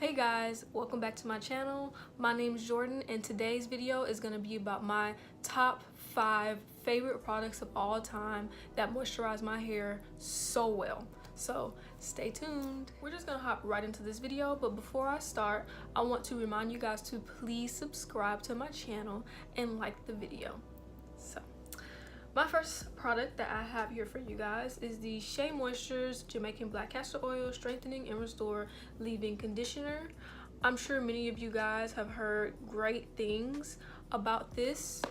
Hey guys, welcome back to my channel. My name is Jordan and today's video is going to be about my top 5 favorite products of all time that moisturize my hair so well. So stay tuned. We're just going to hop right into this video, but before I start, I want to remind you guys to please subscribe to my channel and like the video. So my first product that I have here for you guys is the Shea Moisture's Jamaican Black Castor Oil Strengthening and Restore Leave-In Conditioner. I'm sure many of you guys have heard great things about this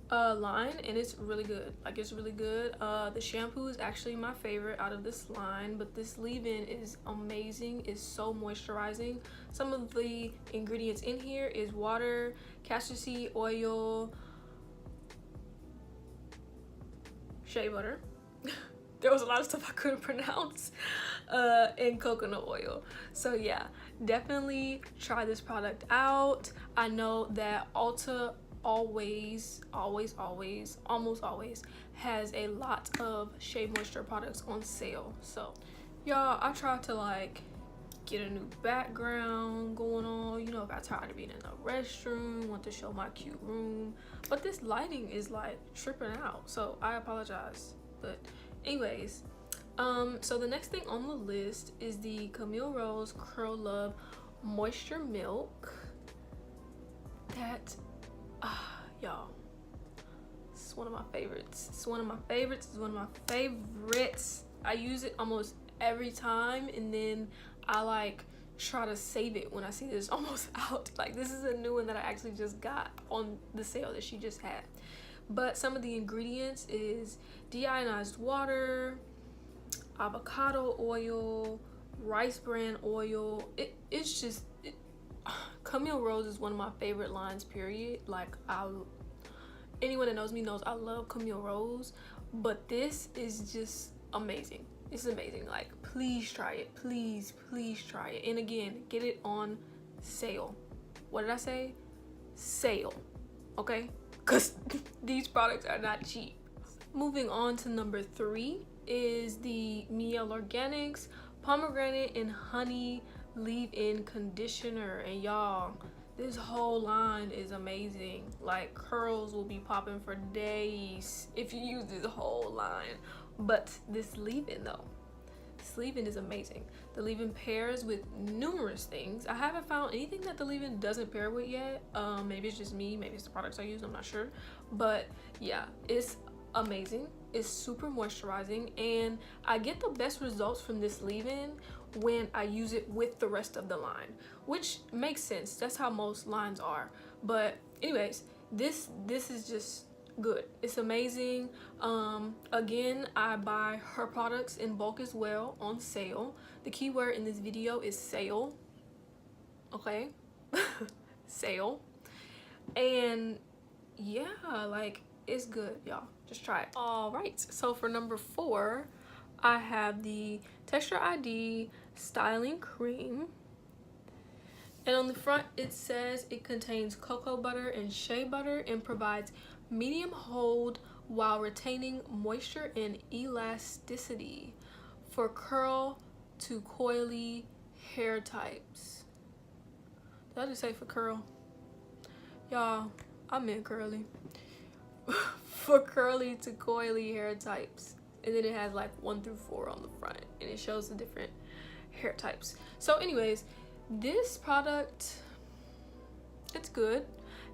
line, and it's really good. Like, it's really good. The shampoo is actually my favorite out of this line, but this leave-in is amazing. It's so moisturizing. Some of the ingredients in here is water, castor seed oil, shea butter. There was a lot of stuff I couldn't pronounce, and coconut oil. So yeah, definitely try this product out. I know that Ulta almost always has a lot of Shea Moisture products on sale. So y'all, I tried to like get a new background going on, you know, got tired of being in the restroom, want to show my cute room, but this lighting is like tripping out, so I apologize. But anyways, so the next thing on the list is the Camille Rose Curl Love Moisture Milk. That y'all, it's one of my favorites. It's one of my favorites. I use it almost every time, and then I like try to save it when I see this almost out. Like, this is a new one that I actually just got on the sale that she just had. But some of the ingredients is deionized water, avocado oil, rice bran oil. It's just Camille Rose is one of my favorite lines, period. Like, anyone that knows me knows I love Camille Rose, but this is just amazing. It's amazing. Like, please try it. Please try it. And again, get it on sale. What did I say? Sale. Okay? Because these products are not cheap. Moving on to number 3 is the Mielle Organics Pomegranate and Honey Leave-In Conditioner. And y'all, this whole line is amazing. Like, curls will be popping for days if you use this whole line. But this leave-in though, this leave-in is amazing. The leave-in pairs with numerous things. I haven't found anything that the leave-in doesn't pair with yet. Maybe it's just me, maybe it's the products I use, I'm not sure. But yeah, it's amazing. It's super moisturizing, and I get the best results from this leave-in when I use it with the rest of the line, which makes sense. That's how most lines are. But anyways, this is just good. It's amazing. Again, I buy her products in bulk as well on sale. The keyword in this video is sale. Okay? Sale. And yeah, like, it's good, y'all. Just try it. All right, so for number 4, I have the Texture ID Styling Cream. And on the front, it says it contains cocoa butter and shea butter and provides medium hold while retaining moisture and elasticity for curl to coily hair types. Did I just say for curl? Y'all, I meant curly. For curly to coily hair types. And then it has like 1 through 4 on the front, and it shows the different hair types. So anyways, this product, it's good.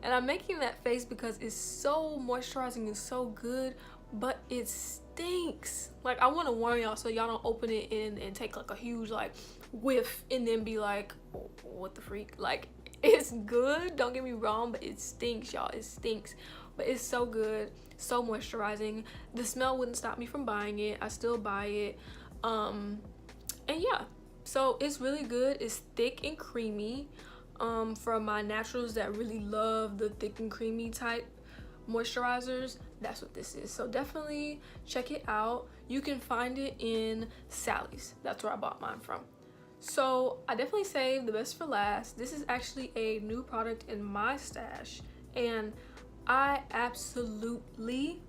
And I'm making that face because it's so moisturizing and so good, but it stinks. Like, I want to warn y'all so y'all don't open it and take like a huge like whiff and then be like, oh, what the freak. Like, it's good, don't get me wrong, but it stinks, y'all. It stinks, but it's so good, so moisturizing. The smell wouldn't stop me from buying it. I still buy it. And yeah, so it's really good. It's thick and creamy. For my naturals that really love the thick and creamy type moisturizers, that's what this is. So definitely check it out. You can find it in Sally's. That's where I bought mine from. So I definitely saved the best for last. This is actually a new product in my stash, and I absolutely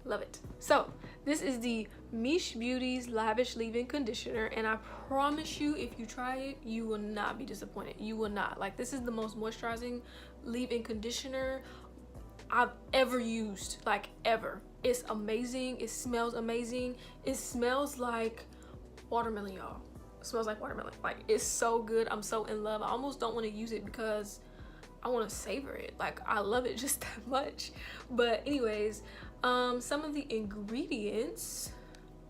love it. So this is the Miche Beauty's Lavish Leave-In Conditioner, and I promise you, if you try it, you will not be disappointed. You will not. Like, this is the most moisturizing leave-in conditioner I've ever used, like ever. It's amazing. It smells amazing. It smells like watermelon, y'all. It smells like watermelon. Like, it's so good. I'm so in love. I almost don't want to use it because I want to savor it. Like, I love it just that much. But anyways, some of the ingredients,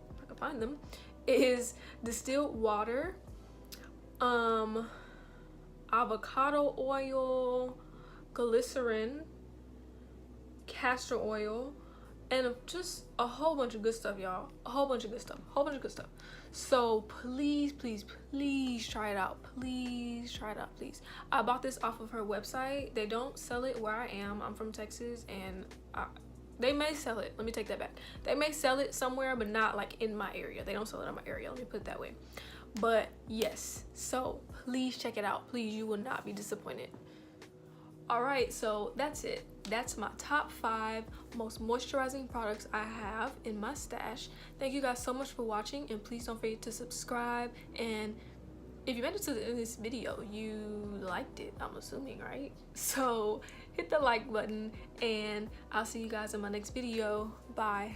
if I can find them, is distilled water, avocado oil, glycerin, castor oil, and just a whole bunch of good stuff, y'all. A whole bunch of good stuff. So please, please, please try it out. Please try it out, please. I bought this off of her website. They don't sell it where I am. I'm from Texas, and they may sell it. Let me take that back. They may sell it somewhere, but not like in my area. They don't sell it in my area. Let me put it that way. But yes, so please check it out. Please, you will not be disappointed. All right, so that's it. That's my top 5 most moisturizing products I have in my stash. Thank you guys so much for watching, and please don't forget to subscribe. And if you made it to the end of this video, you liked it, I'm assuming, right? So hit the like button, and I'll see you guys in my next video. Bye.